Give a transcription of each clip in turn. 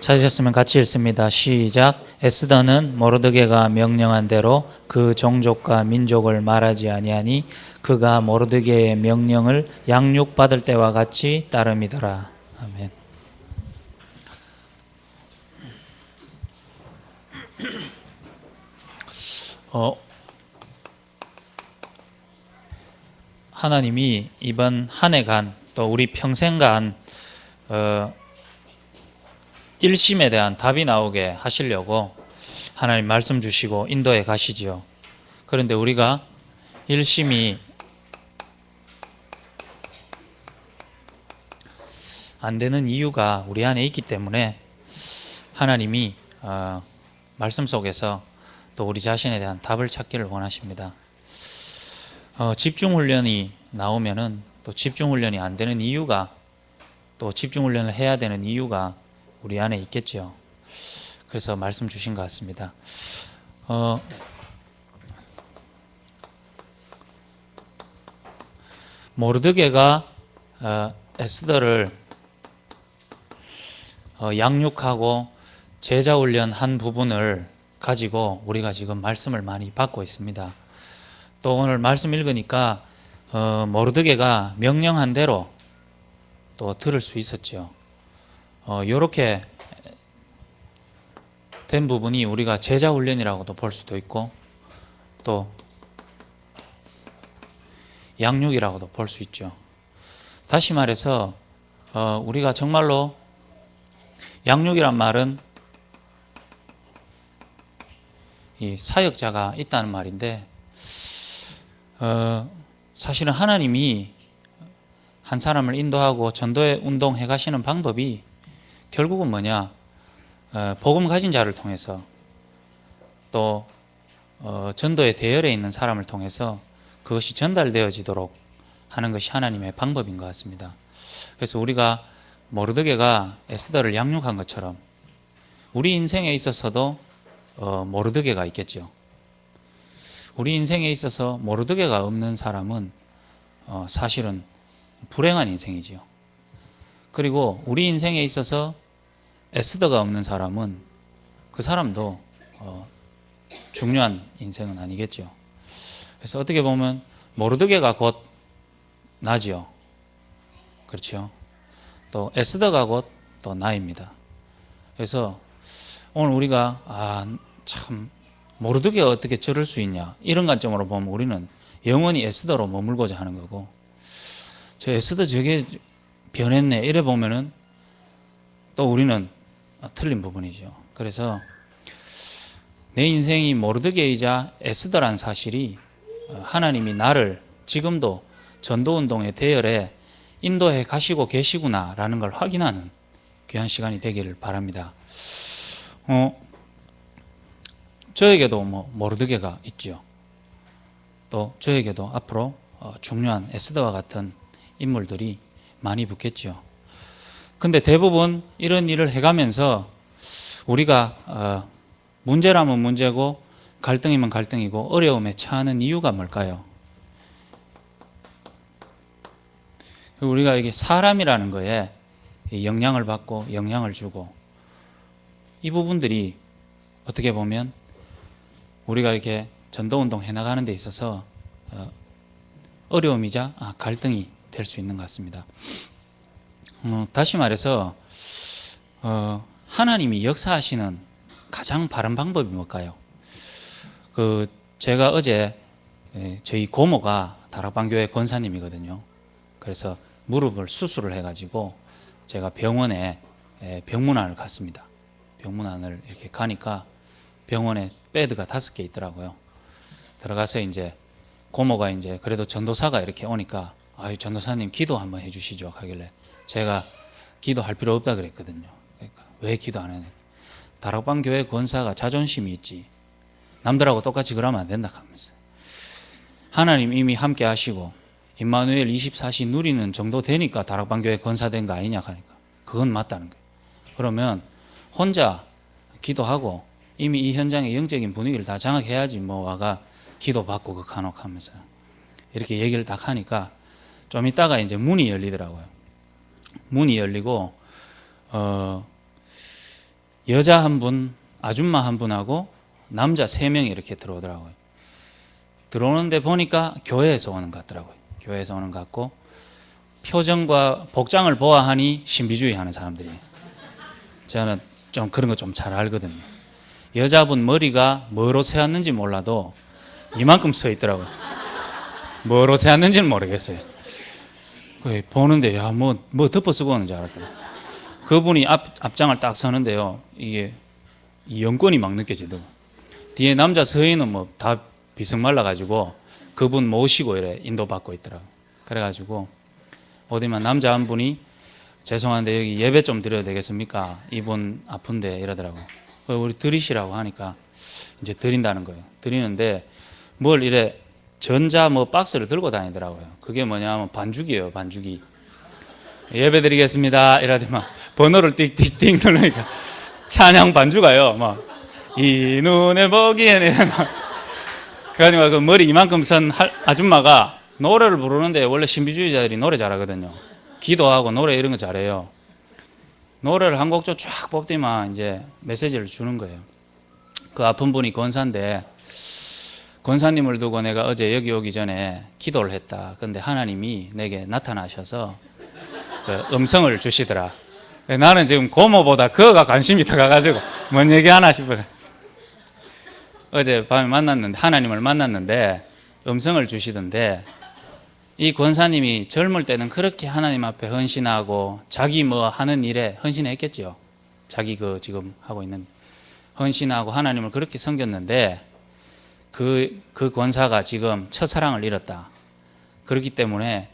찾으셨으면 같이 읽습니다. 시작. 에스더는 모르드게가 명령한 대로 그 종족과 민족을 말하지 아니하니 그가 모르드게의 명령을 양육받을 때와 같이 따름이더라. 아멘. 하나님이 이번 한 해간 또 우리 평생간 일심에 대한 답이 나오게 하시려고 하나님 말씀 주시고 인도해 가시지요. 그런데 우리가 일심이 안 되는 이유가 우리 안에 있기 때문에 하나님이 말씀 속에서 또 우리 자신에 대한 답을 찾기를 원하십니다. 집중훈련이 나오면은 또 집중훈련이 안 되는 이유가, 또 집중훈련을 해야 되는 이유가 우리 안에 있겠죠. 그래서 말씀 주신 것 같습니다. 모르드게가 에스더를 양육하고 제자훈련 한 부분을 가지고 우리가 지금 말씀을 많이 받고 있습니다. 또 오늘 말씀 읽으니까 모르드게가 명령한 대로 또 들을 수 있었죠. 이렇게 된 부분이 우리가 제자훈련이라고도 볼 수도 있고 또 양육이라고도 볼 수 있죠. 다시 말해서 우리가 정말로 양육이란 말은 이 사역자가 있다는 말인데 사실은 하나님이 한 사람을 인도하고 전도의 운동해 가시는 방법이 결국은 뭐냐, 복음 가진 자를 통해서 또 전도의 대열에 있는 사람을 통해서 그것이 전달되어지도록 하는 것이 하나님의 방법인 것 같습니다. 그래서 우리가 모르드게가 에스더를 양육한 것처럼 우리 인생에 있어서도 모르드게가 있겠죠. 우리 인생에 있어서 모르드게가 없는 사람은 사실은 불행한 인생이지요. 그리고 우리 인생에 있어서 에스더가 없는 사람은 그 사람도 중요한 인생은 아니겠죠. 그래서 어떻게 보면 모르드게가 곧 나지요. 그렇죠. 또 에스더가 곧 또 나입니다. 그래서 오늘 우리가 참 모르드게가 어떻게 저럴 수 있냐, 이런 관점으로 보면 우리는 영원히 에스더로 머물고자 하는 거고, 저 에스더 저게 변했네 이래 보면은 또 우리는 틀린 부분이죠. 그래서 내 인생이 모르드게이자 에스더란 사실이 하나님이 나를 지금도 전도운동의 대열에 인도해 가시고 계시구나라는 걸 확인하는 귀한 시간이 되기를 바랍니다. 저에게도 모르드게가 있죠. 또 저에게도 앞으로 중요한 에스더와 같은 인물들이 많이 붙겠죠. 근데 대부분 이런 일을 해가면서 우리가 문제라면 문제고 갈등이면 갈등이고 어려움에 처하는 이유가 뭘까요? 우리가 이게 사람이라는 거에 영향을 받고 영향을 주고, 이 부분들이 어떻게 보면 우리가 이렇게 전도운동 해나가는 데 있어서 어려움이자 갈등이 될 수 있는 것 같습니다. 다시 말해서 하나님이 역사하시는 가장 바른 방법이 뭘까요? 제가 어제 저희 고모가 다락방교회 권사님이거든요. 그래서 무릎을 수술을 해가지고 제가 병원에 병문안을 갔습니다. 병문안을 이렇게 가니까 병원에 베드가 5개 있더라고요. 들어가서 이제 고모가 이제 그래도 전도사가 이렇게 오니까 전도사님 기도 한번 해주시죠 하길래 제가 기도할 필요 없다 그랬거든요. 그러니까 왜 기도 안 하냐, 다락방 교회 권사가 자존심이 있지 남들하고 똑같이 그러면 안 된다 하면서, 하나님 이미 함께 하시고 임마누엘 24시 누리는 정도 되니까 다락방 교회 권사 된 거 아니냐 하니까 그건 맞다는 거예요. 그러면 혼자 기도하고 이미 이 현장의 영적인 분위기를 다 장악해야지 와가 기도받고 극한옥 하면서 이렇게 얘기를 딱 하니까 좀 있다가 이제 문이 열리더라고요. 문이 열리고 여자 한 분, 아줌마 한 분하고 남자 3명이 이렇게 들어오더라고요. 들어오는데 보니까 교회에서 오는 것 같더라고요. 교회에서 오는 것 같고 표정과 복장을 보아하니 신비주의 하는 사람들이에요. 저는 좀 그런 거 좀 잘 알거든요. 여자분 머리가 뭐로 세웠는지 몰라도 이만큼 서 있더라고요. 뭐로 세웠는지는 모르겠어요. 보는데 뭐 덮어 쓰고 오는 줄 알았거든요. 그분이 앞장을 딱 서는데요. 이게 이 영권이 막 느껴지더라고요. 뒤에 남자 서인은 뭐 다 비승말라가지고 그분 모시고 이래 인도받고 있더라고요. 그래가지고 어디만 남자 한 분이 죄송한데 여기 예배 좀 드려도 되겠습니까? 이분 아픈데 이러더라고요. 우리 드리시라고 하니까 이제 드린다는 거예요. 드리는데 뭘 이래 전자 뭐 박스를 들고 다니더라고요. 그게 뭐냐면 반죽이에요, 반죽이. 예배 드리겠습니다. 이러더니 막 번호를 띡띡띡 누르니까 찬양 반주가요. 막 이 눈에 보기에는 막 그러니까 그 머리 이만큼 선 아줌마가 노래를 부르는데 원래 신비주의자들이 노래 잘하거든요. 기도하고 노래 이런 거 잘해요. 노래를 한 곡조 쫙 뽑더니만 이제 메시지를 주는 거예요. 그 아픈 분이 권사인데 권사님을 두고 내가 어제 여기 오기 전에 기도를 했다. 근데 하나님이 내게 나타나셔서 그 음성을 주시더라. 나는 지금 고모보다 그거가 관심이 더 가가지고 뭔 얘기 하나 싶어요. 어제 밤에 만났는데 하나님을 만났는데 음성을 주시던데 이 권사님이 젊을 때는 그렇게 하나님 앞에 헌신하고 자기 뭐 하는 일에 헌신했겠죠. 자기 그 지금 하고 있는 헌신하고 하나님을 그렇게 섬겼는데 그 권사가 지금 첫사랑을 잃었다. 그렇기 때문에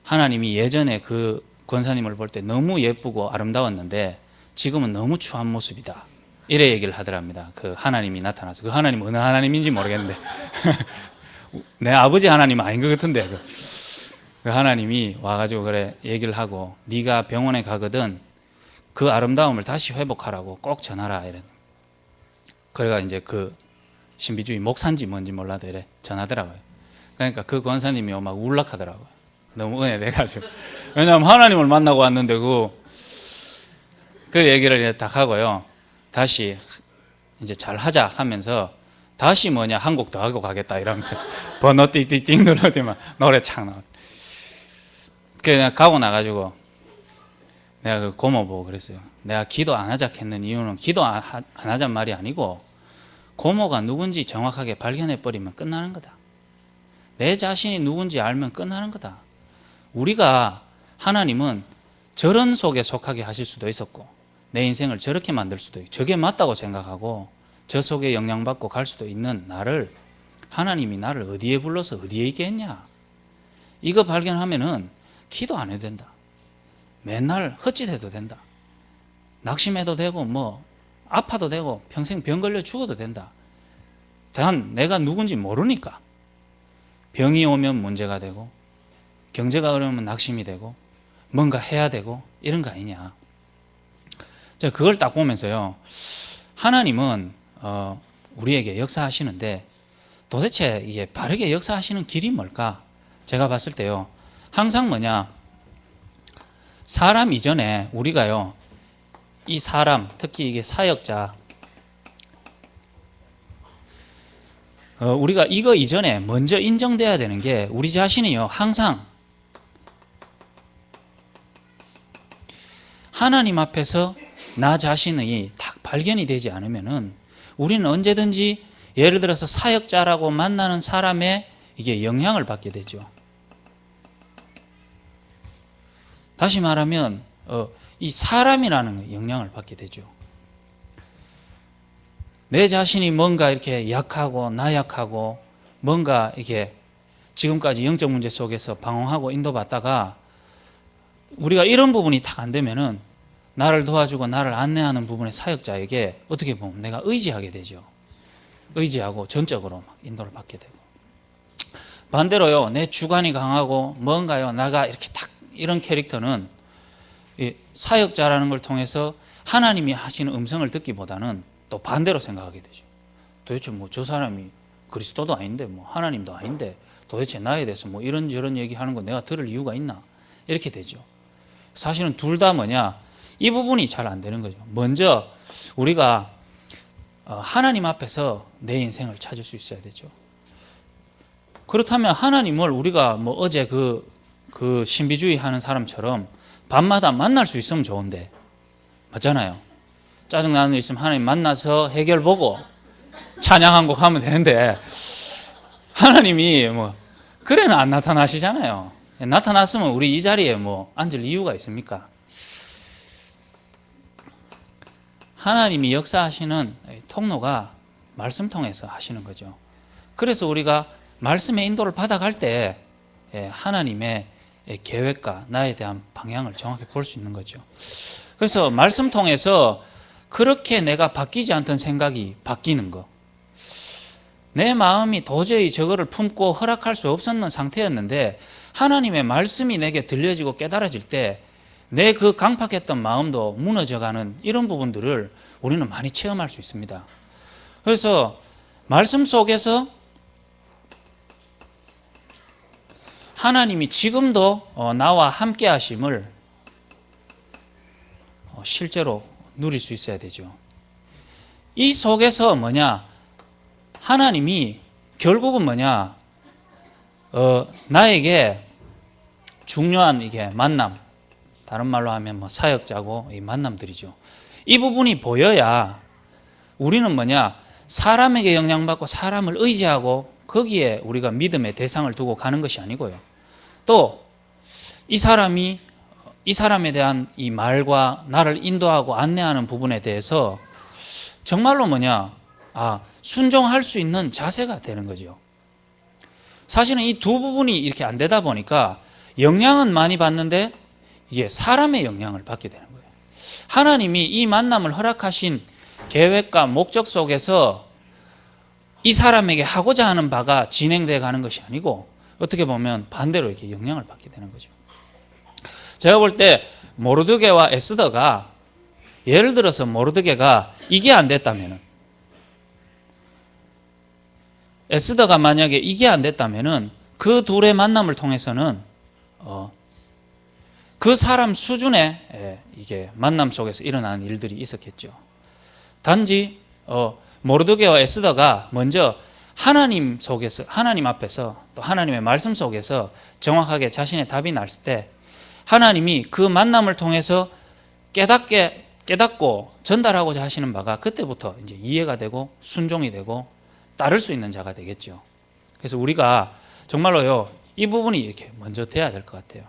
하나님이 예전에 그 권사님을 볼 때 너무 예쁘고 아름다웠는데 지금은 너무 추한 모습이다. 이래 얘기를 하더랍니다. 그 하나님이 나타나서. 그 하나님 어느 하나님인지 모르겠는데 내 아버지 하나님 아닌 것 같은데 그 하나님이 와가지고 그래 얘기를 하고 네가 병원에 가거든 그 아름다움을 다시 회복하라고 꼭 전하라 이래. 그래가 이제 그 신비주의 목사인지 뭔지 몰라도 이래 전하더라고요. 그러니까 그 권사님이 막 울락하더라고요. 너무 은혜돼가지고. 왜냐하면 하나님을 만나고 왔는데 그 얘기를 딱 하고요. 다시 이제 잘 하자 하면서 다시 뭐냐 한 곡 더 하고 가겠다 이러면서 번호 띡띡띡 눌러대면 노래 창 나왔. 그냥 가고 나가지고 내가 그 고모 보고 그랬어요. 내가 기도 안 하자 했는 이유는 기도 안 하자는 말이 아니고 고모가 누군지 정확하게 발견해 버리면 끝나는 거다. 내 자신이 누군지 알면 끝나는 거다. 우리가 하나님은 저런 속에 속하게 하실 수도 있었고 내 인생을 저렇게 만들 수도 있고 저게 맞다고 생각하고 저 속에 영향받고 갈 수도 있는 나를 하나님이 나를 어디에 불러서 어디에 있게 했냐. 이거 발견하면은 기도 안 해도 된다. 맨날 헛짓해도 된다. 낙심해도 되고 뭐 아파도 되고 평생 병 걸려 죽어도 된다. 단 내가 누군지 모르니까 병이 오면 문제가 되고 경제가 어려우면 낙심이 되고 뭔가 해야 되고 이런 거 아니냐. 제가 그걸 딱 보면서요. 하나님은 우리에게 역사하시는데 도대체 이게 바르게 역사하시는 길이 뭘까? 제가 봤을 때요. 항상 뭐냐. 사람 이전에 우리가요. 이 사람 특히 이게 사역자 우리가 이거 이전에 먼저 인정돼야 되는 게 우리 자신이요. 항상 하나님 앞에서 나 자신이 딱 발견이 되지 않으면은 우리는 언제든지 예를 들어서 사역자라고 만나는 사람의 이게 영향을 받게 되죠. 다시 말하면 이 사람이라는 영향을 받게 되죠. 내 자신이 뭔가 이렇게 약하고 나약하고 뭔가 이렇게 지금까지 영적 문제 속에서 방황하고 인도받다가 우리가 이런 부분이 딱 안 되면은 나를 도와주고 나를 안내하는 부분의 사역자에게 어떻게 보면 내가 의지하게 되죠. 의지하고 전적으로 막 인도를 받게 되고 반대로요. 내 주관이 강하고 뭔가요. 나가 이렇게 딱 이런 캐릭터는 이 사역자라는 걸 통해서 하나님이 하시는 음성을 듣기보다는 또 반대로 생각하게 되죠. 도대체 뭐 저 사람이 그리스도도 아닌데 뭐 하나님도 아닌데 도대체 나에 대해서 뭐 이런저런 얘기하는 거 내가 들을 이유가 있나 이렇게 되죠. 사실은 둘 다 뭐냐 이 부분이 잘 안 되는 거죠. 먼저 우리가 하나님 앞에서 내 인생을 찾을 수 있어야 되죠. 그렇다면 하나님을 우리가 뭐 어제 그 신비주의 하는 사람처럼 밤마다 만날 수 있으면 좋은데, 맞잖아요. 짜증나는 일 있으면 하나님 만나서 해결 보고 찬양 한 곡 하면 되는데, 하나님이 뭐 그래는 안 나타나시잖아요. 나타났으면 우리 이 자리에 뭐 앉을 이유가 있습니까? 하나님이 역사하시는 통로가 말씀 통해서 하시는 거죠. 그래서 우리가 말씀의 인도를 받아갈 때 하나님의 계획과 나에 대한 방향을 정확히 볼 수 있는 거죠. 그래서 말씀 통해서 그렇게 내가 바뀌지 않던 생각이 바뀌는 거, 내 마음이 도저히 저거를 품고 허락할 수 없었는 상태였는데 하나님의 말씀이 내게 들려지고 깨달아질 때 내 그 강팍했던 마음도 무너져가는 이런 부분들을 우리는 많이 체험할 수 있습니다. 그래서 말씀 속에서 하나님이 지금도 나와 함께 하심을 실제로 누릴 수 있어야 되죠. 이 속에서 뭐냐, 하나님이 결국은 뭐냐, 나에게 중요한 이게 만남, 다른 말로 하면 뭐 사역자고 이 만남들이죠. 이 부분이 보여야 우리는 뭐냐, 사람에게 영향받고 사람을 의지하고 거기에 우리가 믿음의 대상을 두고 가는 것이 아니고요. 또 이 사람에 대한 이 말과 나를 인도하고 안내하는 부분에 대해서 정말로 뭐냐, 순종할 수 있는 자세가 되는 거죠. 사실은 이 두 부분이 이렇게 안 되다 보니까 영향은 많이 받는데 이게 사람의 영향을 받게 되는 거예요. 하나님이 이 만남을 허락하신 계획과 목적 속에서 이 사람에게 하고자 하는 바가 진행되어 가는 것이 아니고 어떻게 보면 반대로 이렇게 영향을 받게 되는 거죠. 제가 볼 때 모르드게와 에스더가, 예를 들어서 모르드게가 이게 안 됐다면은, 에스더가 만약에 이게 안 됐다면은 그 둘의 만남을 통해서는 그 사람 수준의 이게 만남 속에서 일어나는 일들이 있었겠죠. 단지 모르드게와 에스더가 먼저 하나님 속에서, 하나님 앞에서 또 하나님의 말씀 속에서 정확하게 자신의 답이 났을 때 하나님이 그 만남을 통해서 깨닫고 전달하고자 하시는 바가 그때부터 이제 이해가 되고 순종이 되고 따를 수 있는 자가 되겠죠. 그래서 우리가 정말로요, 이 부분이 이렇게 먼저 돼야 될 것 같아요.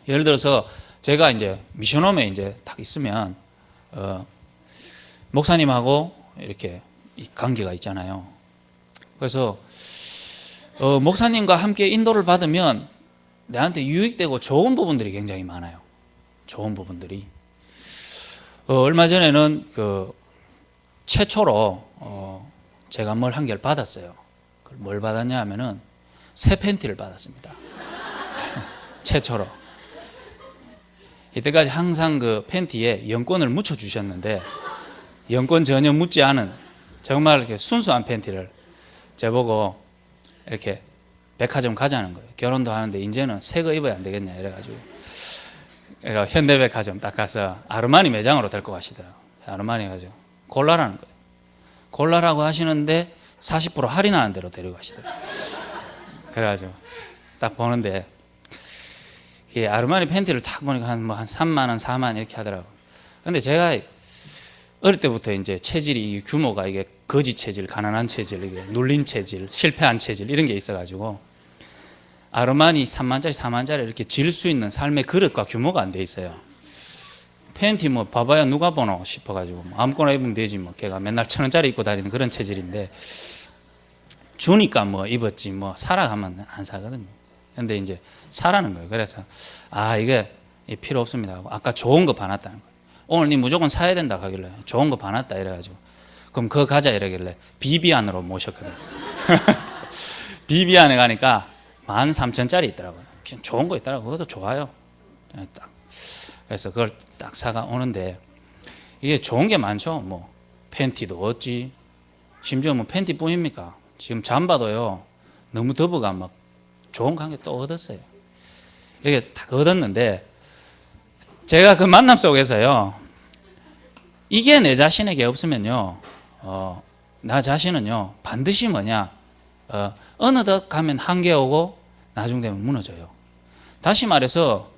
예를 들어서 제가 이제 미션홈에 이제 딱 있으면 목사님하고 이렇게 관계가 있잖아요. 그래서 목사님과 함께 인도를 받으면 내한테 유익되고 좋은 부분들이 굉장히 많아요. 좋은 부분들이. 얼마 전에는 최초로 제가 뭘 한 개를 받았어요. 뭘 받았냐 하면은 새 팬티를 받았습니다. 최초로. 이때까지 항상 그 팬티에 연권을 묻혀 주셨는데 연권 전혀 묻지 않은 정말 이렇게 순수한 팬티를 저보고 이렇게 백화점 가자는 거예요. 결혼도 하는데 이제는 새 거 입어야 안 되겠냐 이래가지고 현대백화점 딱 가서 아르마니 매장으로 데리고 가시더라고요. 아르마니 가지고 골라라는 거예요. 골라라고 하시는데 40% 할인하는 대로 데려가시더라고요. 그래가지고 딱 보는데 이 아르마니 팬티를 딱 보니까 한 3만 원, 4만 원 이렇게 하더라고요. 근데 제가 어릴 때부터 이제 체질이 규모가 이게 거지 체질, 가난한 체질, 이게 눌린 체질, 실패한 체질 이런 게 있어가지고 아르마니 3만짜리, 4만짜리 이렇게 질 수 있는 삶의 그릇과 규모가 안 돼 있어요. 팬티 뭐 봐봐야 누가 보노 싶어가지고 아무거나 입으면 되지 뭐 걔가 맨날 1,000원짜리 입고 다니는 그런 체질인데 주니까 뭐 입었지 뭐 사라 하면 안 사거든요. 근데 이제 사라는 거예요. 그래서 이게 필요 없습니다 하고 아까 좋은 거 봐놨다는 거예요. 오늘 니 무조건 사야 된다 하길래 좋은 거 봐놨다 이래가지고 그럼 그거 가자 이러길래 비비안으로 모셨거든요. 비비안에 가니까 13,000짜리 있더라고요. 좋은 거 있더라고요. 그것도 좋아요. 딱. 그래서 그걸 딱 사가 오는데 이게 좋은 게 많죠. 뭐 팬티도 얻지, 심지어 뭐 팬티뿐입니까? 지금 잠바도요 너무 더워가 막 좋은 관계 또 얻었어요. 이게 딱 얻었는데 제가 그 만남 속에서요 이게 내 자신에게 없으면요, 나 자신은요 반드시 뭐냐, 어느덧 가면 한계 오고 나중 되면 무너져요. 다시 말해서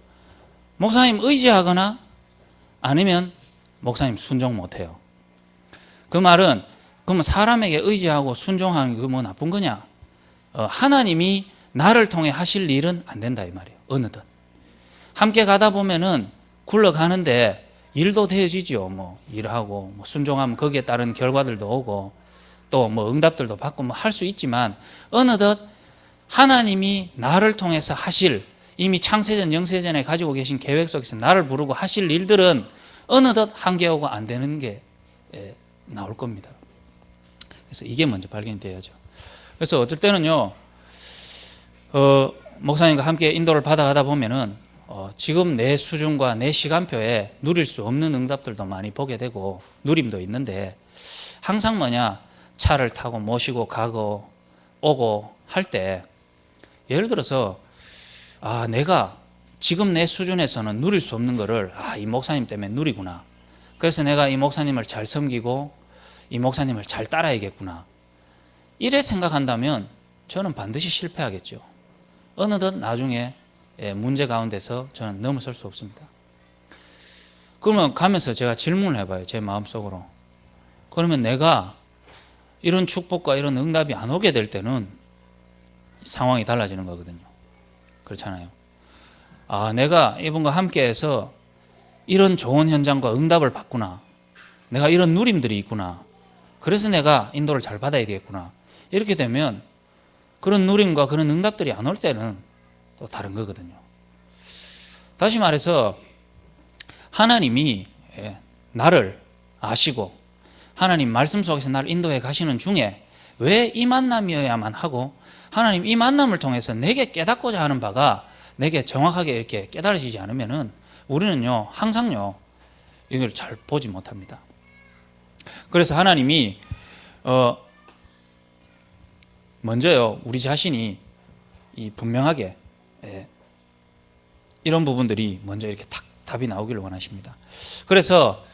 목사님 의지하거나 아니면 목사님 순종 못해요. 그 말은 그러면 사람에게 의지하고 순종하는 게 뭐 나쁜 거냐? 하나님이 나를 통해 하실 일은 안 된다 이 말이에요. 어느덧 함께 가다 보면은 굴러가는데 일도 되어지죠. 뭐 일하고 뭐 순종하면 거기에 따른 결과들도 오고 또 뭐 응답들도 받고 뭐 할 수 있지만 어느덧 하나님이 나를 통해서 하실 이미 창세전 영세전에 가지고 계신 계획 속에서 나를 부르고 하실 일들은 어느덧 한계 오고 안 되는 게 나올 겁니다. 그래서 이게 먼저 발견이 돼야죠. 그래서 어떨 때는요, 목사님과 함께 인도를 받아가다 보면은 지금 내 수준과 내 시간표에 누릴 수 없는 응답들도 많이 보게 되고 누림도 있는데 항상 뭐냐, 차를 타고 모시고 가고 오고 할 때 예를 들어서 내가 지금 내 수준에서는 누릴 수 없는 거를 이 목사님 때문에 누리구나. 그래서 내가 이 목사님을 잘 섬기고 이 목사님을 잘 따라야겠구나. 이래 생각한다면 저는 반드시 실패하겠죠. 어느덧 나중에 문제 가운데서 저는 넘어설 수 없습니다. 그러면 가면서 제가 질문을 해봐요. 제 마음속으로. 그러면 내가 이런 축복과 이런 응답이 안 오게 될 때는 상황이 달라지는 거거든요. 그렇잖아요. 내가 이분과 함께해서 이런 좋은 현장과 응답을 받구나. 내가 이런 누림들이 있구나. 그래서 내가 인도를 잘 받아야 되겠구나. 이렇게 되면 그런 누림과 그런 응답들이 안 올 때는 또 다른 거거든요. 다시 말해서 하나님이 나를 아시고 하나님 말씀 속에서 나를 인도해 가시는 중에 왜 이 만남이어야만 하고 하나님 이 만남을 통해서 내게 깨닫고자 하는 바가 내게 정확하게 이렇게 깨달아지지 않으면은 우리는요 항상요 이걸 잘 보지 못합니다. 그래서 하나님이 먼저요 우리 자신이 이 분명하게 이런 부분들이 먼저 이렇게 탁 답이 나오기를 원하십니다. 그래서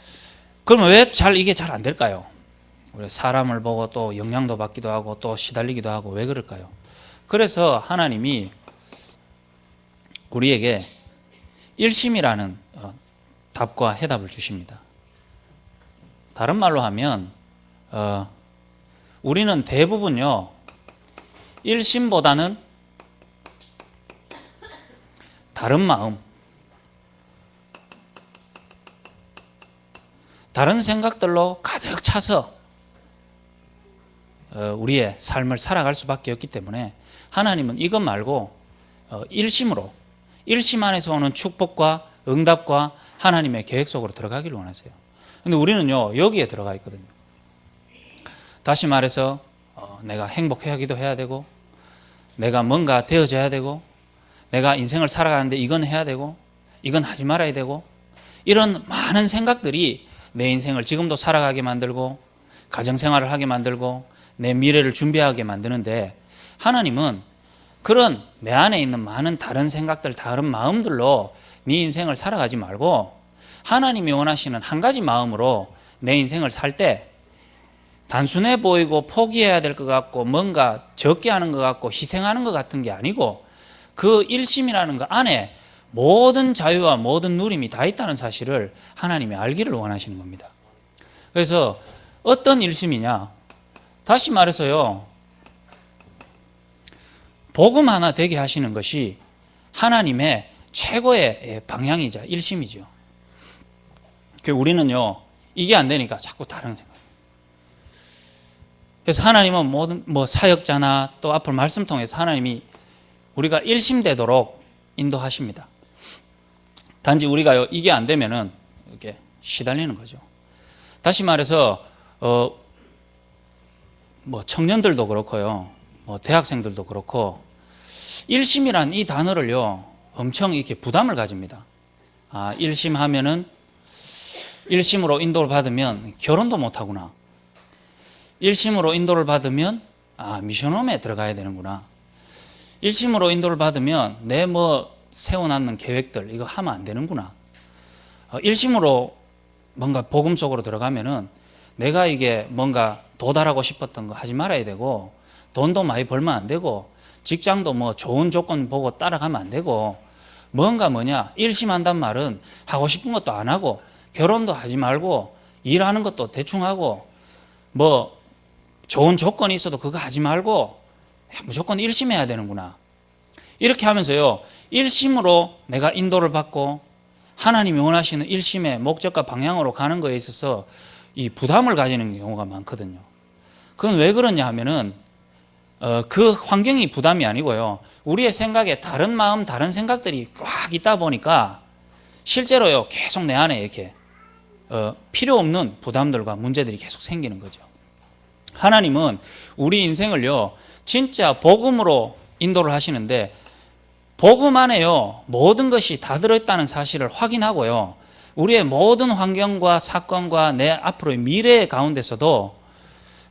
그러면 왜 이게 잘 안 될까요? 우리 사람을 보고 또 영향도 받기도 하고 또 시달리기도 하고 왜 그럴까요? 그래서 하나님이 우리에게 일심이라는 답과 해답을 주십니다. 다른 말로 하면 우리는 대부분요 일심보다는 다른 마음, 다른 생각들로 가득 차서 우리의 삶을 살아갈 수밖에 없기 때문에 하나님은 이것 말고 일심으로 일심 안에서 오는 축복과 응답과 하나님의 계획 속으로 들어가기를 원하세요. 근데 우리는요 여기에 들어가 있거든요. 다시 말해서 내가 행복하기도 해야 되고 내가 뭔가 되어져야 되고 내가 인생을 살아가는데 이건 해야 되고 이건 하지 말아야 되고 이런 많은 생각들이 내 인생을 지금도 살아가게 만들고 가정생활을 하게 만들고 내 미래를 준비하게 만드는데 하나님은 그런 내 안에 있는 많은 다른 생각들, 다른 마음들로 네 인생을 살아가지 말고 하나님이 원하시는 한 가지 마음으로 내 인생을 살 때 단순해 보이고 포기해야 될 것 같고 뭔가 적게 하는 것 같고 희생하는 것 같은 게 아니고 그 일심이라는 것 안에 모든 자유와 모든 누림이 다 있다는 사실을 하나님이 알기를 원하시는 겁니다. 그래서 어떤 일심이냐? 다시 말해서요, 복음 하나 되게 하시는 것이 하나님의 최고의 방향이자 일심이죠. 우리는요, 이게 안 되니까 자꾸 다른 생각. 그래서 하나님은 모든 사역자나 또 앞으로 말씀 통해서 하나님이 우리가 일심되도록 인도하십니다. 단지 우리가요, 이게 안 되면은 이렇게 시달리는 거죠. 다시 말해서, 청년들도 그렇고요, 대학생들도 그렇고, 일심이란 이 단어를요, 엄청 이렇게 부담을 가집니다. 일심하면은, 일심으로 인도를 받으면 결혼도 못하구나. 일심으로 인도를 받으면, 미션홈에 들어가야 되는구나. 일심으로 인도를 받으면 내 세워놨는 계획들, 이거 하면 안 되는구나. 일심으로 뭔가 복음 속으로 들어가면은 내가 이게 뭔가 도달하고 싶었던 거 하지 말아야 되고, 돈도 많이 벌면 안 되고, 직장도 뭐 좋은 조건 보고 따라가면 안 되고, 뭔가 일심한단 말은 하고 싶은 것도 안 하고, 결혼도 하지 말고, 일하는 것도 대충 하고, 뭐 좋은 조건이 있어도 그거 하지 말고 무조건 일심해야 되는구나. 이렇게 하면서요, 일심으로 내가 인도를 받고 하나님이 원하시는 일심의 목적과 방향으로 가는 거에 있어서 이 부담을 가지는 경우가 많거든요. 그건 왜 그러냐 하면은 그 환경이 부담이 아니고요, 우리의 생각에 다른 마음, 다른 생각들이 꽉 있다 보니까 실제로요, 계속 내 안에 이렇게 필요 없는 부담들과 문제들이 계속 생기는 거죠. 하나님은 우리 인생을요, 진짜 복음으로 인도를 하시는데, 복음 안에요, 모든 것이 다 들어있다는 사실을 확인하고요, 우리의 모든 환경과 사건과 내 앞으로의 미래 가운데서도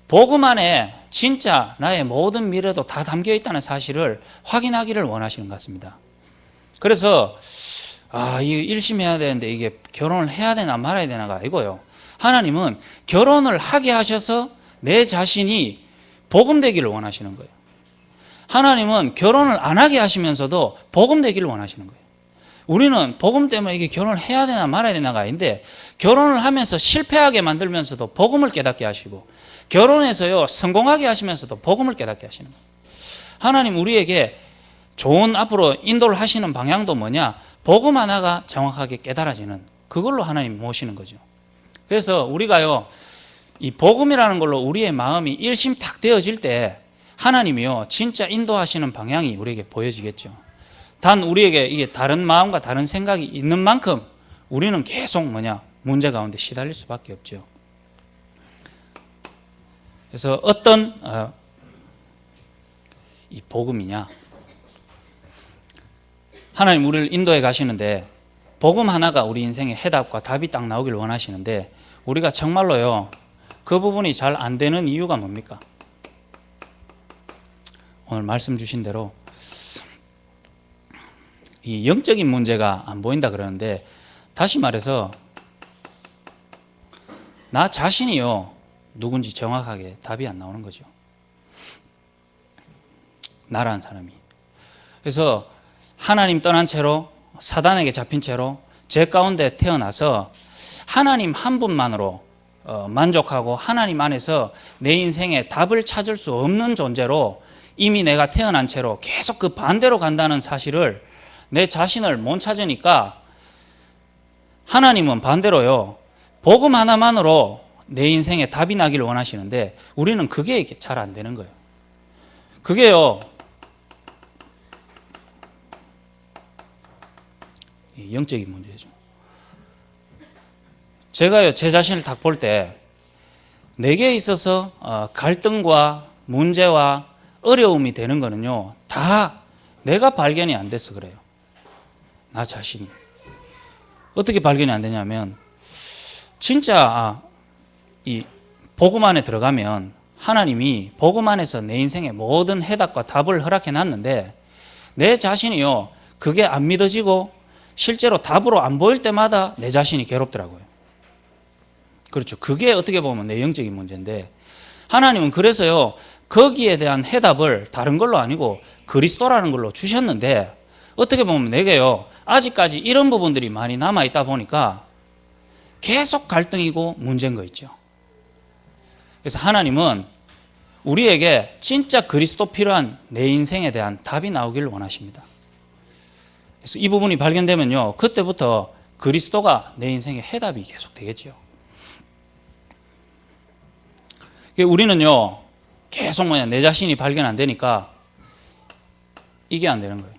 복음 안에 진짜 나의 모든 미래도 다 담겨 있다는 사실을 확인하기를 원하시는 것 같습니다. 그래서 이거 일심해야 되는데 이게 결혼을 해야 되나 말아야 되나가 아니고요, 하나님은 결혼을 하게 하셔서 내 자신이 복음되기를 원하시는 거예요. 하나님은 결혼을 안 하게 하시면서도 복음되기를 원하시는 거예요. 우리는 복음 때문에 이게 결혼을 해야 되나 말아야 되나가 아닌데, 결혼을 하면서 실패하게 만들면서도 복음을 깨닫게 하시고, 결혼해서요 성공하게 하시면서도 복음을 깨닫게 하시는 거예요. 하나님 우리에게 좋은 앞으로 인도를 하시는 방향도 뭐냐? 복음 하나가 정확하게 깨달아지는, 그걸로 하나님 모시는 거죠. 그래서 우리가요, 이 복음이라는 걸로 우리의 마음이 일심탁 되어질 때 하나님이요 진짜 인도하시는 방향이 우리에게 보여지겠죠. 단 우리에게 이게 다른 마음과 다른 생각이 있는 만큼 우리는 계속 문제 가운데 시달릴 수밖에 없죠. 그래서 어떤 이 복음이냐, 하나님 우리를 인도해 가시는데 복음 하나가 우리 인생의 해답과 답이 딱 나오길 원하시는데, 우리가 정말로요 그 부분이 잘 안 되는 이유가 뭡니까? 오늘 말씀 주신 대로 이 영적인 문제가 안 보인다 그러는데, 다시 말해서 나 자신이요 누군지 정확하게 답이 안 나오는 거죠. 나라는 사람이. 그래서 하나님 떠난 채로, 사단에게 잡힌 채로 제 가운데 태어나서 하나님 한 분만으로 만족하고 하나님 안에서 내 인생에 답을 찾을 수 없는 존재로 이미 내가 태어난 채로 계속 그 반대로 간다는 사실을 내 자신을 못 찾으니까, 하나님은 반대로요 복음 하나만으로 내 인생에 답이 나기를 원하시는데, 우리는 그게 잘 안 되는 거예요. 그게요 영적인 문제죠. 제가요 제 자신을 딱 볼 때 내게 있어서 갈등과 문제와 어려움이 되는 거는요 다 내가 발견이 안 돼서 그래요. 나 자신이. 어떻게 발견이 안 되냐면, 진짜 이 복음 안에 들어가면 하나님이 복음 안에서 내 인생의 모든 해답과 답을 허락해 놨는데, 내 자신이요 그게 안 믿어지고 실제로 답으로 안 보일 때마다 내 자신이 괴롭더라고요. 그렇죠. 그게 어떻게 보면 내 영적인 문제인데, 하나님은 그래서요 거기에 대한 해답을 다른 걸로 아니고 그리스도라는 걸로 주셨는데, 어떻게 보면 내게요 아직까지 이런 부분들이 많이 남아있다 보니까 계속 갈등이고 문제인 거 있죠. 그래서 하나님은 우리에게 진짜 그리스도 필요한 내 인생에 대한 답이 나오기를 원하십니다. 그래서 이 부분이 발견되면요 그때부터 그리스도가 내 인생의 해답이 계속 되겠죠. 우리는요 계속 내 자신이 발견 안 되니까 이게 안 되는 거예요.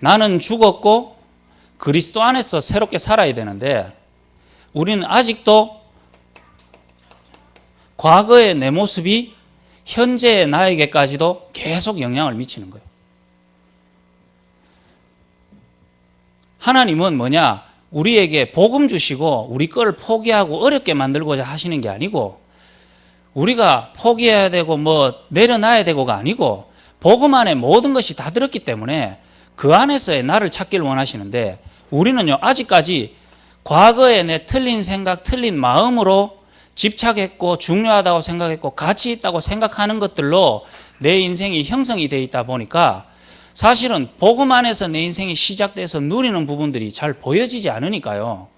나는 죽었고 그리스도 안에서 새롭게 살아야 되는데, 우리는 아직도 과거의 내 모습이 현재의 나에게까지도 계속 영향을 미치는 거예요. 하나님은 우리에게 복음 주시고 우리 걸 포기하고 어렵게 만들고자 하시는 게 아니고, 우리가 포기해야 되고 내려놔야 되고가 아니고, 복음 안에 모든 것이 다 들었기 때문에 그 안에서의 나를 찾기를 원하시는데, 우리는요 아직까지 과거에 내 틀린 생각, 틀린 마음으로 집착했고 중요하다고 생각했고 가치 있다고 생각하는 것들로 내 인생이 형성이 되어 있다 보니까 사실은 복음 안에서 내 인생이 시작돼서 누리는 부분들이 잘 보여지지 않으니까요.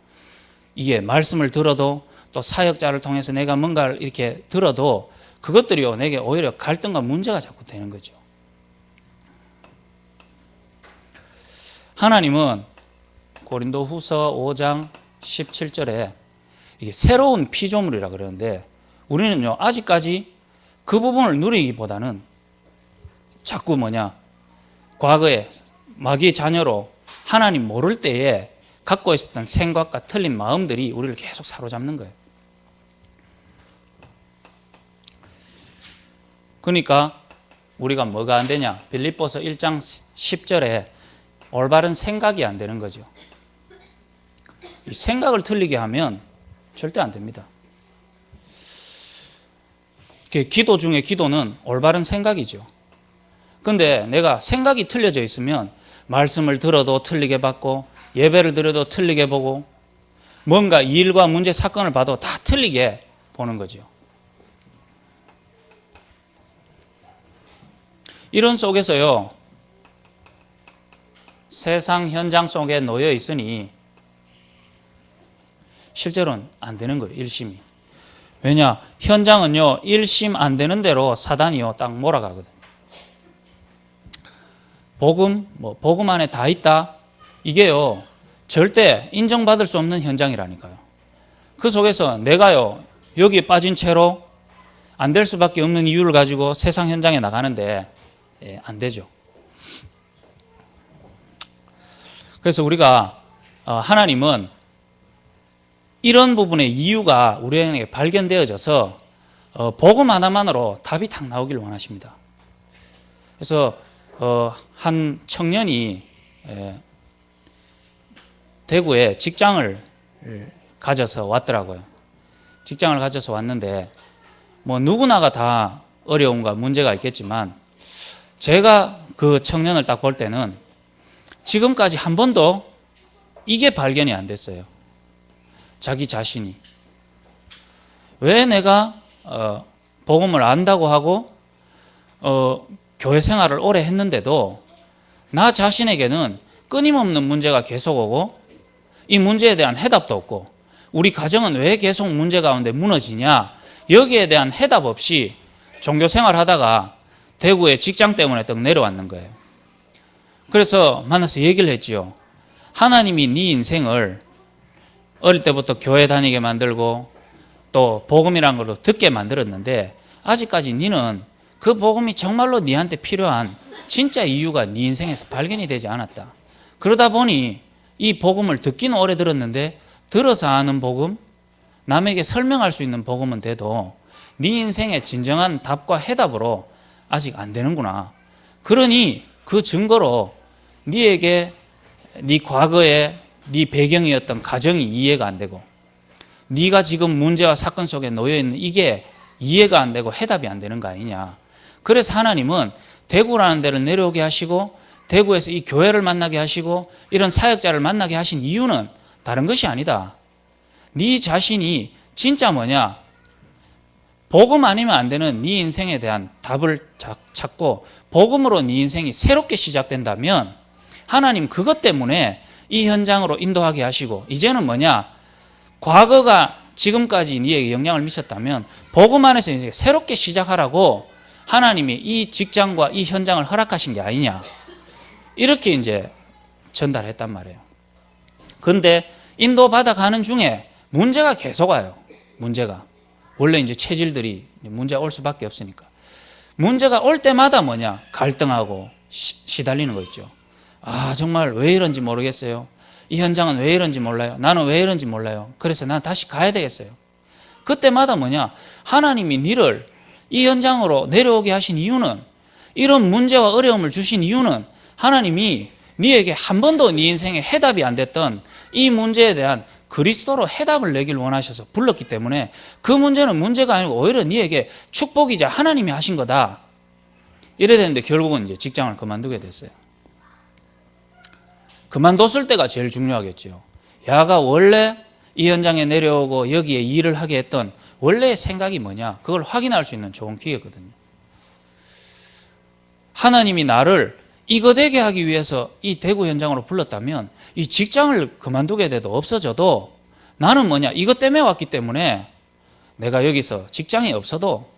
이게 말씀을 들어도 또 사역자를 통해서 내가 뭔가를 이렇게 들어도 그것들이요 내게 오히려 갈등과 문제가 자꾸 되는 거죠. 하나님은 고린도후서 5장 17절에 이게 새로운 피조물이라 그러는데, 우리는요 아직까지 그 부분을 누리기보다는 자꾸 과거에 마귀의 자녀로 하나님 모를 때에 갖고 있었던 생각과 틀린 마음들이 우리를 계속 사로잡는 거예요. 그러니까 우리가 뭐가 안 되냐? 빌립보서 1장 10절에 올바른 생각이 안 되는 거죠. 이 생각을 틀리게 하면 절대 안 됩니다. 기도 중에 기도는 올바른 생각이죠. 근데 내가 생각이 틀려져 있으면 말씀을 들어도 틀리게 받고 예배를 드려도 틀리게 보고 뭔가 일과 문제, 사건을 봐도 다 틀리게 보는 거죠. 이런 속에서요 세상 현장 속에 놓여 있으니 실제로는 안 되는 거예요. 일심이. 왜냐? 현장은요 일심 안 되는 대로 사단이요 딱 몰아가거든요. 복음 안에 다 있다. 이게요 절대 인정받을 수 없는 현장이라니까요. 그 속에서 내가요 여기에 빠진 채로 안 될 수밖에 없는 이유를 가지고 세상 현장에 나가는데 안 되죠. 그래서 우리가 하나님은 이런 부분의 이유가 우리에게 발견되어져서 복음 하나만으로 답이 탁 나오기를 원하십니다. 그래서 한 청년이 대구에 직장을 가져서 왔더라고요. 직장을 가져서 왔는데 누구나가 다 어려움과 문제가 있겠지만 제가 그 청년을 딱 볼 때는 지금까지 한 번도 이게 발견이 안 됐어요. 자기 자신이 왜 내가 복음을 안다고 하고 교회 생활을 오래 했는데도 나 자신에게는 끊임없는 문제가 계속 오고 이 문제에 대한 해답도 없고 우리 가정은 왜 계속 문제 가운데 무너지냐, 여기에 대한 해답 없이 종교 생활하다가 대구에 직장 때문에 딱 내려왔는 거예요. 그래서 만나서 얘기를 했지요. 하나님이 네 인생을 어릴 때부터 교회 다니게 만들고 또 복음이라는 걸로 듣게 만들었는데 아직까지 너는 그 복음이 정말로 너한테 필요한 진짜 이유가 네 인생에서 발견이 되지 않았다. 그러다 보니 이 복음을 듣기는 오래 들었는데 들어서 아는 복음, 남에게 설명할 수 있는 복음은 돼도 네 인생의 진정한 답과 해답으로 아직 안 되는구나. 그러니 그 증거로 네에게 네 과거에 네 배경이었던 가정이 이해가 안 되고 네가 지금 문제와 사건 속에 놓여있는 이게 이해가 안 되고 해답이 안 되는 거 아니냐. 그래서 하나님은 대구라는 데를 내려오게 하시고 대구에서 이 교회를 만나게 하시고 이런 사역자를 만나게 하신 이유는 다른 것이 아니다. 네 자신이 진짜 복음 아니면 안 되는 네 인생에 대한 답을 찾고 복음으로 네 인생이 새롭게 시작된다면 하나님 그것 때문에 이 현장으로 인도하게 하시고 이제는 과거가 지금까지 네에게 영향을 미쳤다면 복음 안에서 이제 새롭게 시작하라고 하나님이 이 직장과 이 현장을 허락하신 게 아니냐, 이렇게 이제 전달했단 말이에요. 그런데 인도받아 가는 중에 문제가 계속 와요. 문제가 원래 이제 체질들이 문제가 올 수밖에 없으니까 문제가 올 때마다 갈등하고 시달리는 거 있죠. 정말 왜 이런지 모르겠어요. 이 현장은 왜 이런지 몰라요. 나는 왜 이런지 몰라요. 그래서 난 다시 가야 되겠어요. 그때마다 하나님이 너를 이 현장으로 내려오게 하신 이유는, 이런 문제와 어려움을 주신 이유는 하나님이 네에게 한 번도 네 인생에 해답이 안 됐던 이 문제에 대한 그리스도로 해답을 내길 원하셔서 불렀기 때문에 그 문제는 문제가 아니고 오히려 네에게 축복이자 하나님이 하신 거다. 이래 되는데 결국은 이제 직장을 그만두게 됐어요. 그만뒀을 때가 제일 중요하겠죠. 야가 원래 이 현장에 내려오고 여기에 일을 하게 했던 원래의 생각이 뭐냐, 그걸 확인할 수 있는 좋은 기회거든요. 하나님이 나를 이거 되게 하기 위해서 이 대구 현장으로 불렀다면 이 직장을 그만두게 돼도 없어져도 나는 뭐냐, 이것 때문에 왔기 때문에 내가 여기서 직장이 없어도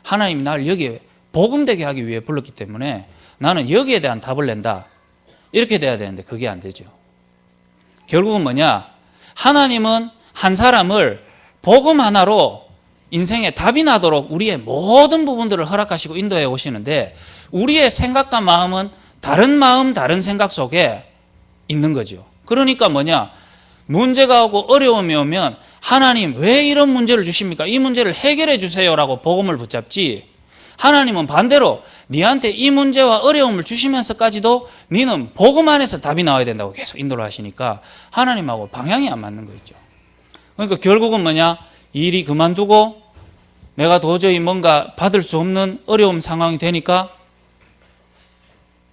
하나님이 나를 여기에 복음되게 하기 위해 불렀기 때문에 나는 여기에 대한 답을 낸다, 이렇게 돼야 되는데 그게 안 되죠. 결국은 뭐냐, 하나님은 한 사람을 복음 하나로 인생에 답이 나도록 우리의 모든 부분들을 허락하시고 인도해 오시는데 우리의 생각과 마음은 다른 마음, 다른 생각 속에 있는 거죠. 그러니까 뭐냐, 문제가 오고 어려움이 오면 하나님 왜 이런 문제를 주십니까? 이 문제를 해결해 주세요라고 복음을 붙잡지, 하나님은 반대로 네한테 이 문제와 어려움을 주시면서까지도 너는 복음 안에서 답이 나와야 된다고 계속 인도를 하시니까 하나님하고 방향이 안 맞는 거 있죠. 그러니까 결국은 뭐냐, 일이 그만두고 내가 도저히 뭔가 받을 수 없는 어려움 상황이 되니까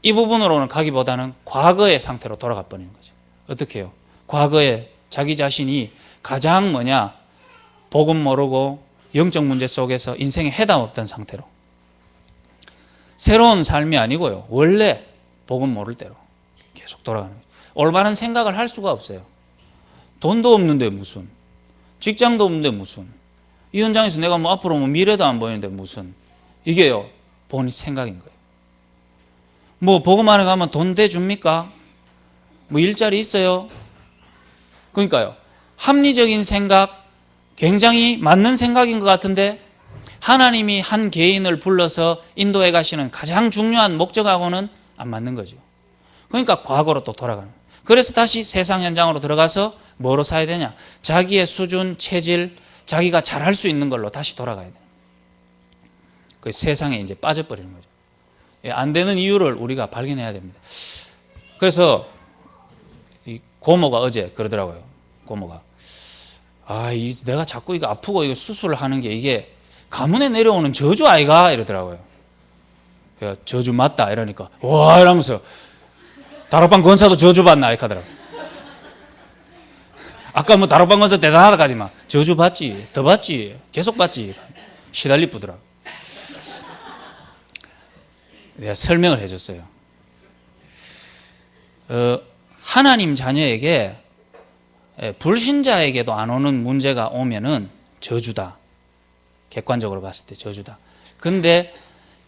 이 부분으로는 가기보다는 과거의 상태로 돌아가 버리는 거죠. 어떻게 해요? 과거에 자기 자신이 가장 뭐냐, 복음 모르고 영적 문제 속에서 인생에 해답 없던 상태로, 새로운 삶이 아니고요, 원래 복음 모를 대로 계속 돌아가는 거예요. 올바른 생각을 할 수가 없어요. 돈도 없는데 무슨, 직장도 없는데 무슨, 이 현장에서 내가 뭐 앞으로 뭐 미래도 안 보이는데 무슨, 이게요 본인 생각인 거예요. 뭐 복음 안에 가면 돈 대줍니까? 뭐 일자리 있어요? 그러니까요, 합리적인 생각, 굉장히 맞는 생각인 것 같은데 하나님이 한 개인을 불러서 인도해 가시는 가장 중요한 목적하고는 안 맞는 거죠. 그러니까 과거로 또 돌아가는 거예요. 그래서 다시 세상 현장으로 들어가서 뭐로 살아야 되냐, 자기의 수준, 체질, 자기가 잘할 수 있는 걸로 다시 돌아가야 돼요. 그 세상에 이제 빠져버리는 거죠. 안 되는 이유를 우리가 발견해야 됩니다. 그래서 이 고모가 어제 그러더라고요. 고모가, 내가 자꾸 이거 아프고 이거 수술을 하는 게 이게 가문에 내려오는 저주 아이가, 이러더라고요. 저주 맞다 이러니까 와 이러면서 다락방 권사도 저주 받나 이렇게 하더라고요. 아까 뭐 다락방 권사 대단하다 가지만 저주 받지, 더 받지, 계속 받지, 시달리쁘더라고요. 내가 설명을 해줬어요. 하나님 자녀에게, 불신자에게도 안 오는 문제가 오면은 저주다. 객관적으로 봤을 때 저주다. 근데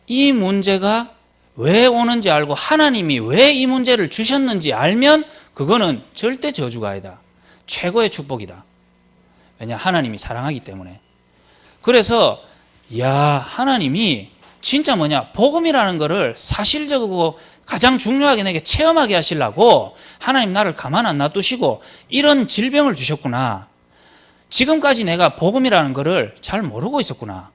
이 문제가 왜 오는지 알고 하나님이 왜 이 문제를 주셨는지 알면 그거는 절대 저주가 아니다. 최고의 축복이다. 왜냐, 하나님이 사랑하기 때문에. 그래서 하나님이 진짜 뭐냐, 복음이라는 거를 사실적이고 가장 중요하게 내게 체험하게 하시려고 하나님 나를 가만 안 놔두시고 이런 질병을 주셨구나. 지금까지 내가 복음이라는 거를 잘 모르고 있었구나.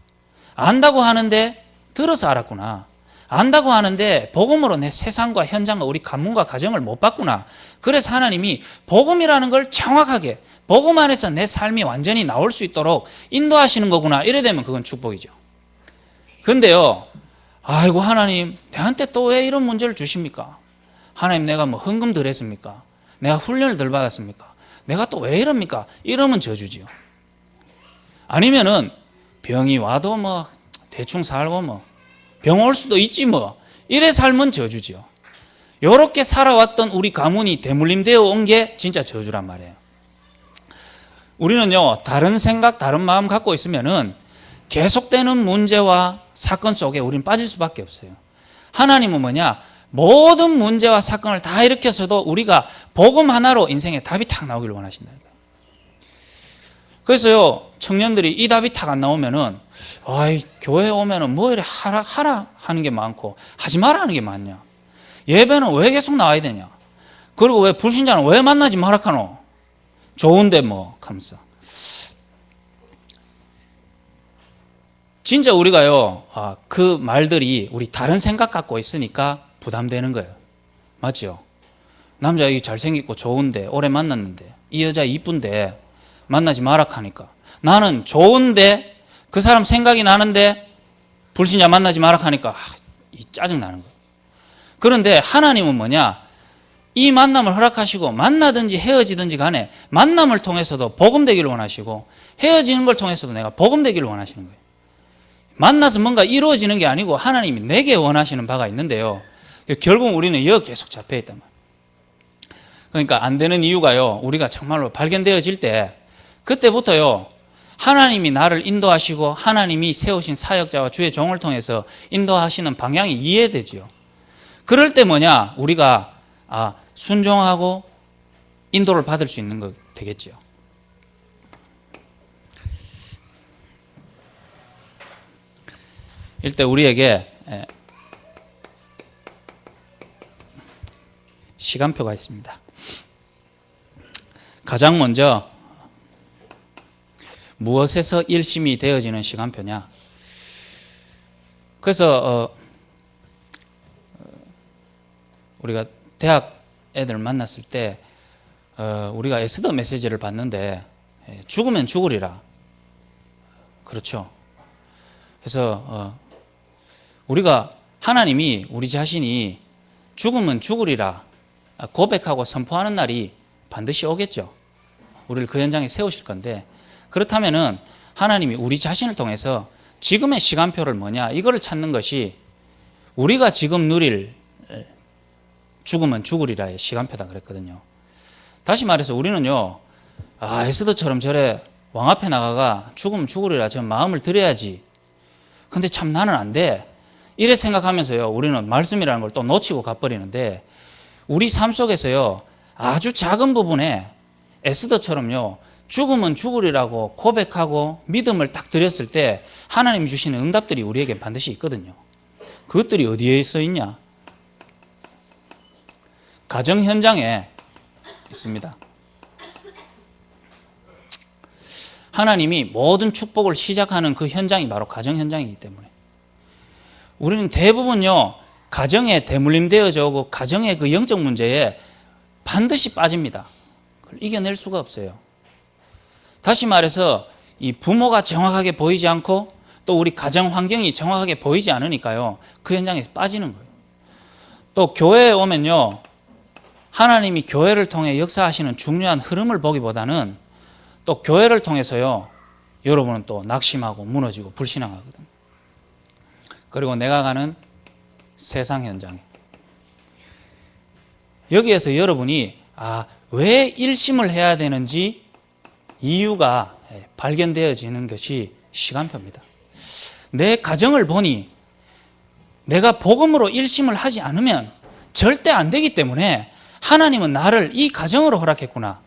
안다고 하는데 들어서 알았구나. 안다고 하는데 복음으로 내 세상과 현장과 우리 가문과 가정을 못 봤구나. 그래서 하나님이 복음이라는 걸 정확하게, 복음 안에서 내 삶이 완전히 나올 수 있도록 인도하시는 거구나. 이래 되면 그건 축복이죠. 근데요, 아이고 하나님 내한테 또 왜 이런 문제를 주십니까? 하나님 내가 뭐 헌금 덜 했습니까? 내가 훈련을 덜 받았습니까? 내가 또 왜 이럽니까? 이러면 저주지요. 아니면은 병이 와도 뭐 대충 살고 뭐 병 올 수도 있지 뭐 이래 살면 저주지요. 이렇게 살아왔던 우리 가문이 대물림되어 온 게 진짜 저주란 말이에요. 우리는요, 다른 생각, 다른 마음 갖고 있으면은 계속되는 문제와 사건 속에 우리는 빠질 수밖에 없어요. 하나님은 뭐냐, 모든 문제와 사건을 다 일으켜서도 우리가 복음 하나로 인생에 답이 탁 나오기를 원하신다니까요. 그래서요, 청년들이 이 답이 탁 안 나오면은 교회 오면은 뭐 이래 하라 하는 게 많고 하지 마라 하는 게 많냐, 예배는 왜 계속 나와야 되냐, 그리고 왜 불신자는 왜 만나지 마라 하노, 좋은데 뭐 하면서. 진짜 우리가요, 그 말들이 우리 다른 생각 갖고 있으니까 부담되는 거예요. 맞죠? 남자 이 잘생기고 좋은데 오래 만났는데 이 여자 이쁜데 만나지 마라 하니까, 나는 좋은데 그 사람 생각이 나는데 불신자 만나지 마라 하니까 이 짜증 나는 거예요. 그런데 하나님은 뭐냐, 이 만남을 허락하시고 만나든지 헤어지든지 간에 만남을 통해서도 복음되기를 원하시고 헤어지는 걸 통해서도 내가 복음되기를 원하시는 거예요. 만나서 뭔가 이루어지는 게 아니고 하나님이 내게 원하시는 바가 있는데요. 결국 우리는 여기 계속 잡혀 있단 말이에요. 그러니까 안 되는 이유가요. 우리가 정말로 발견되어질 때 그때부터요. 하나님이 나를 인도하시고 하나님이 세우신 사역자와 주의 종을 통해서 인도하시는 방향이 이해되지요. 그럴 때 뭐냐? 우리가 순종하고 인도를 받을 수 있는 거 되겠지요. 일단 우리에게 시간표가 있습니다. 가장 먼저 무엇에서 일심이 되어지는 시간표냐? 그래서 우리가 대학 애들 만났을 때 우리가 에스더 메시지를 봤는데 죽으면 죽으리라. 그렇죠. 그래서 우리가 하나님이 우리 자신이 죽으면 죽으리라 고백하고 선포하는 날이 반드시 오겠죠. 우리를 그 현장에 세우실 건데 그렇다면은 하나님이 우리 자신을 통해서 지금의 시간표를 뭐냐 이거를 찾는 것이 우리가 지금 누릴 죽으면 죽으리라의 시간표다 그랬거든요. 다시 말해서 우리는요 에스더처럼 저래 왕 앞에 나가가 죽으면 죽으리라 저 마음을 들여야지. 근데 참 나는 안 돼. 이래 생각하면서요 우리는 말씀이라는 걸 또 놓치고 가버리는데 우리 삶 속에서요 아주 작은 부분에 에스더처럼요 죽으면 죽으리라고 고백하고 믿음을 딱 드렸을 때 하나님 주시는 응답들이 우리에게 반드시 있거든요. 그것들이 어디에 써 있냐? 가정 현장에 있습니다. 하나님이 모든 축복을 시작하는 그 현장이 바로 가정 현장이기 때문에 우리는 대부분요 가정에 대물림되어져 오고 가정의 그 영적 문제에 반드시 빠집니다. 그걸 이겨낼 수가 없어요. 다시 말해서 이 부모가 정확하게 보이지 않고 또 우리 가정 환경이 정확하게 보이지 않으니까요 그 현장에서 빠지는 거예요. 또 교회에 오면요 하나님이 교회를 통해 역사하시는 중요한 흐름을 보기보다는 또 교회를 통해서요 여러분은 또 낙심하고 무너지고 불신앙하거든요. 그리고 내가 가는 세상 현장에 여기에서 여러분이 왜 일심을 해야 되는지 이유가 발견되어지는 것이 시간표입니다. 내 가정을 보니 내가 복음으로 일심을 하지 않으면 절대 안 되기 때문에 하나님은 나를 이 가정으로 허락했구나.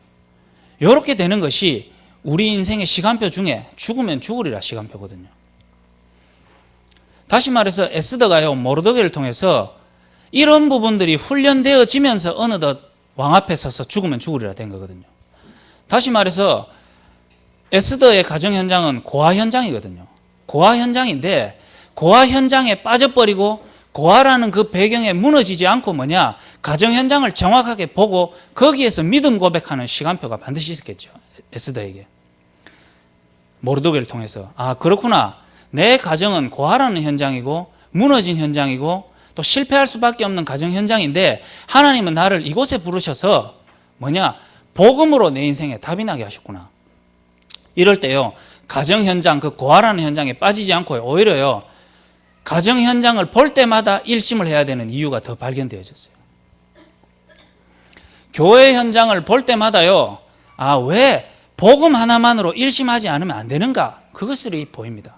이렇게 되는 것이 우리 인생의 시간표 중에 죽으면 죽으리라 시간표거든요. 다시 말해서 에스더가요 모르드게를 통해서 이런 부분들이 훈련되어지면서 어느덧 왕 앞에 서서 죽으면 죽으리라 된 거거든요. 다시 말해서 에스더의 가정 현장은 고아 현장이거든요. 고아 현장인데 고아 현장에 빠져버리고 고아라는 그 배경에 무너지지 않고 뭐냐 가정 현장을 정확하게 보고 거기에서 믿음 고백하는 시간표가 반드시 있었겠죠. 에스더에게 모르드게를 통해서 그렇구나 내 가정은 고아라는 현장이고 무너진 현장이고 또 실패할 수밖에 없는 가정 현장인데 하나님은 나를 이곳에 부르셔서 뭐냐 복음으로 내 인생에 답이 나게 하셨구나. 이럴 때요 가정 현장 그 고아라는 현장에 빠지지 않고 오히려요 가정 현장을 볼 때마다 일심을 해야 되는 이유가 더 발견되어졌어요. 교회 현장을 볼 때마다요 왜 복음 하나만으로 일심하지 않으면 안 되는가 그것이 보입니다.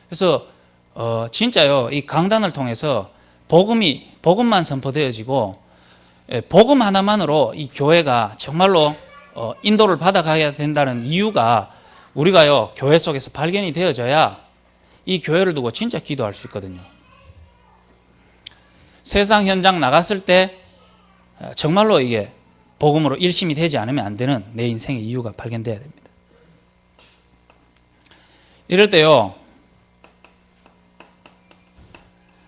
그래서 진짜요 이 강단을 통해서 복음만 선포되어지고 복음 하나만으로 이 교회가 정말로 인도를 받아가야 된다는 이유가 우리가요 교회 속에서 발견이 되어져야 이 교회를 두고 진짜 기도할 수 있거든요. 세상 현장 나갔을 때 정말로 이게 복음으로 일심이 되지 않으면 안 되는 내 인생의 이유가 발견돼야 됩니다. 이럴 때요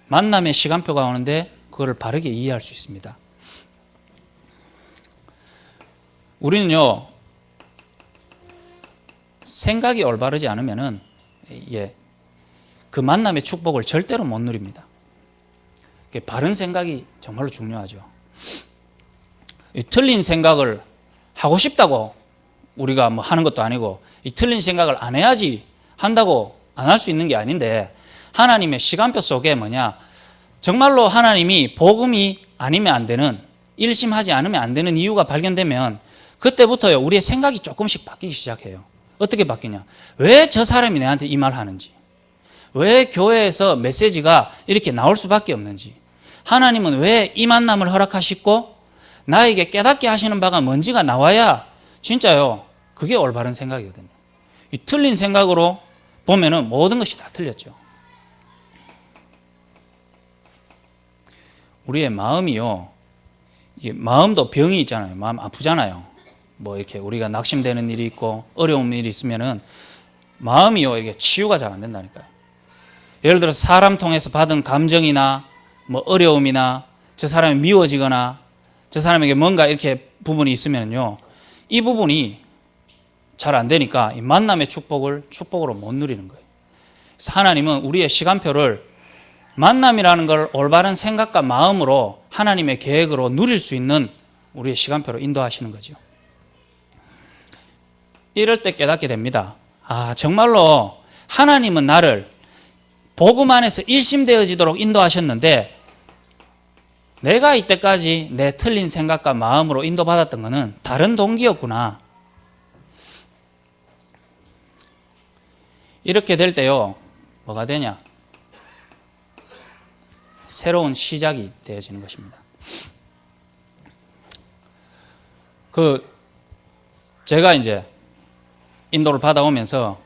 만남의 시간표가 오는데 그거를 바르게 이해할 수 있습니다. 우리는요 생각이 올바르지 않으면은 그 만남의 축복을 절대로 못 누립니다. 바른 생각이 정말로 중요하죠. 이 틀린 생각을 하고 싶다고 우리가 뭐 하는 것도 아니고, 이 틀린 생각을 안 해야지 한다고 안 할 수 있는 게 아닌데, 하나님의 시간표 속에 뭐냐, 정말로 하나님이 복음이 아니면 안 되는, 일심하지 않으면 안 되는 이유가 발견되면 그때부터요 우리의 생각이 조금씩 바뀌기 시작해요. 어떻게 바뀌냐, 왜 저 사람이 내한테 이 말 하는지, 왜 교회에서 메시지가 이렇게 나올 수밖에 없는지, 하나님은 왜 이 만남을 허락하시고 나에게 깨닫게 하시는 바가 뭔지가 나와야 진짜요 그게 올바른 생각이거든요. 이 틀린 생각으로 보면은 모든 것이 다 틀렸죠. 우리의 마음이요, 마음도 병이 있잖아요. 마음 아프잖아요. 뭐 이렇게 우리가 낙심되는 일이 있고 어려운 일이 있으면은 마음이요 이렇게 치유가 잘 안 된다니까요. 예를 들어서 사람 통해서 받은 감정이나 뭐 어려움이나 저 사람이 미워지거나 저 사람에게 뭔가 이렇게 부분이 있으면요, 이 부분이 잘 안 되니까 이 만남의 축복으로 못 누리는 거예요. 그래서 하나님은 우리의 시간표를 만남이라는 걸 올바른 생각과 마음으로 하나님의 계획으로 누릴 수 있는 우리의 시간표로 인도하시는 거죠. 이럴 때 깨닫게 됩니다. 아, 정말로 하나님은 나를 복음 안에서 일심되어지도록 인도하셨는데, 내가 이때까지 내 틀린 생각과 마음으로 인도받았던 것은 다른 동기였구나. 이렇게 될 때요, 뭐가 되냐? 새로운 시작이 되어지는 것입니다. 제가 이제 인도를 받아오면서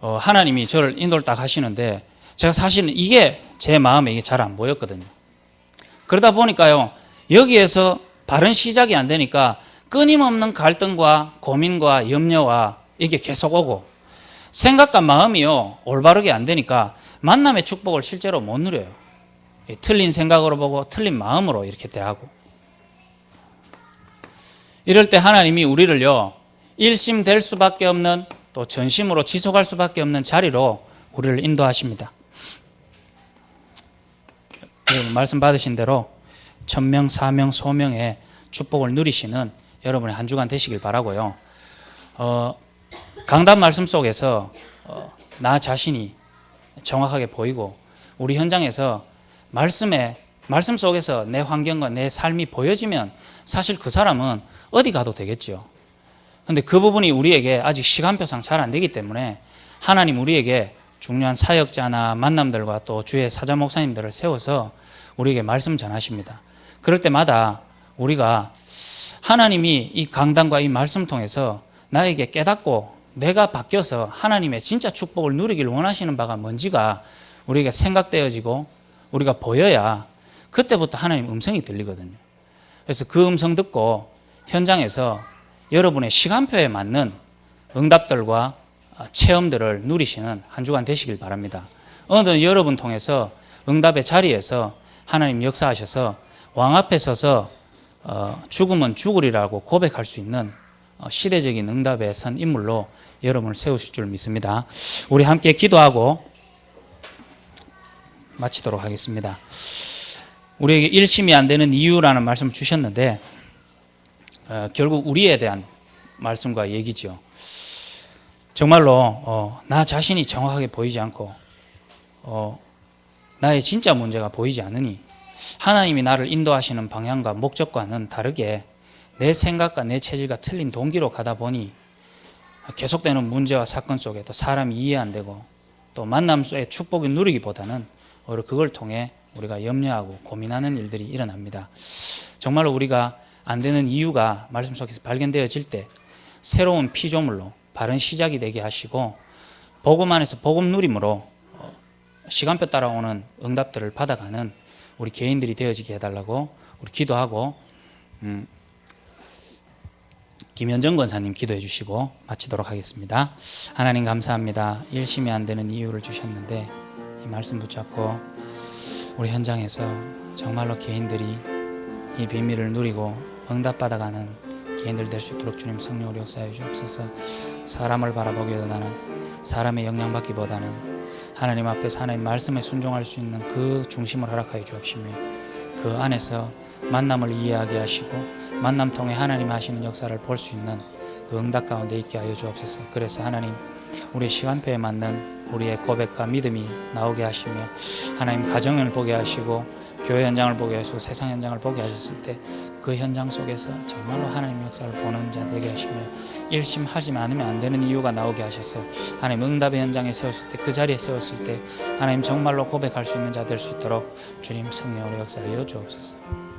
하나님이 저를 인도를 딱 하시는데, 제가 사실은 이게 제 마음에 이게 잘 안 보였거든요. 그러다 보니까요, 여기에서 바른 시작이 안 되니까 끊임없는 갈등과 고민과 염려와 이게 계속 오고, 생각과 마음이요 올바르게 안 되니까 만남의 축복을 실제로 못 누려요. 틀린 생각으로 보고 틀린 마음으로 이렇게 대하고, 이럴 때 하나님이 우리를요 일심될 수밖에 없는, 또 전심으로 지속할 수밖에 없는 자리로 우리를 인도하십니다. 말씀 받으신 대로 천명, 사명, 소명의 축복을 누리시는 여러분의 한 주간 되시길 바라고요. 강단 말씀 속에서 나 자신이 정확하게 보이고, 우리 현장에서 말씀 속에서 내 환경과 내 삶이 보여지면 사실 그 사람은 어디 가도 되겠죠. 그런데 그 부분이 우리에게 아직 시간표상 잘 안 되기 때문에 하나님 우리에게 중요한 사역자나 만남들과 또 주의 사자 목사님들을 세워서 우리에게 말씀 전하십니다. 그럴 때마다 우리가 하나님이 이 강단과 이 말씀 통해서 나에게 깨닫고 내가 바뀌어서 하나님의 진짜 축복을 누리길 원하시는 바가 뭔지가 우리에게 생각되어지고 우리가 보여야 그때부터 하나님 음성이 들리거든요. 그래서 그 음성 듣고 현장에서 여러분의 시간표에 맞는 응답들과 체험들을 누리시는 한 주간 되시길 바랍니다. 오늘 여러분 통해서 응답의 자리에서 하나님 역사하셔서 왕 앞에 서서 죽으면 죽으리라고 고백할 수 있는 시대적인 응답에 선 인물로 여러분을 세우실 줄 믿습니다. 우리 함께 기도하고 마치도록 하겠습니다. 우리에게 일심이 안 되는 이유라는 말씀을 주셨는데 결국 우리에 대한 말씀과 얘기죠. 정말로 나 자신이 정확하게 보이지 않고 나의 진짜 문제가 보이지 않으니 하나님이 나를 인도하시는 방향과 목적과는 다르게 내 생각과 내 체질과 틀린 동기로 가다 보니 계속되는 문제와 사건 속에 또 사람이 이해 안 되고 또 만남 속에 축복을 누리기보다는 오히려 그걸 통해 우리가 염려하고 고민하는 일들이 일어납니다. 정말로 우리가 안 되는 이유가 말씀 속에서 발견되어질 때 새로운 피조물로 바른 시작이 되게 하시고 복음 안에서 복음 누림으로 시간표 따라오는 응답들을 받아가는 우리 개인들이 되어지게 해달라고 우리 기도하고 김현정 권사님 기도해 주시고 마치도록 하겠습니다. 하나님 감사합니다. 일심이 안 되는 이유를 주셨는데 이 말씀 붙잡고 우리 현장에서 정말로 개인들이 이 비밀을 누리고 응답받아가는 개인들 될 수 있도록 주님 성령으로 역사해 주옵소서. 사람을 바라보기보다는 사람의 영향받기보다는 하나님 앞에서 하나님 말씀에 순종할 수 있는 그 중심을 허락하여 주옵시며 그 안에서 만남을 이해하게 하시고 만남 통해 하나님 하시는 역사를 볼 수 있는 그 응답 가운데 있게 하여 주옵소서. 그래서 하나님, 우리 시간표에 맞는 우리의 고백과 믿음이 나오게 하시며 하나님 가정을 보게 하시고 교회 현장을 보게 하시고 세상 현장을 보게 하셨을 때 그 현장 속에서 정말로 하나님 역사를 보는 자 되게 하시며 일심하지 않으면 안 되는 이유가 나오게 하셔서 하나님 응답의 현장에 세웠을 때, 그 자리에 세웠을 때 하나님 정말로 고백할 수 있는 자 될 수 있도록 주님 성령으로 역사하여 주옵소서.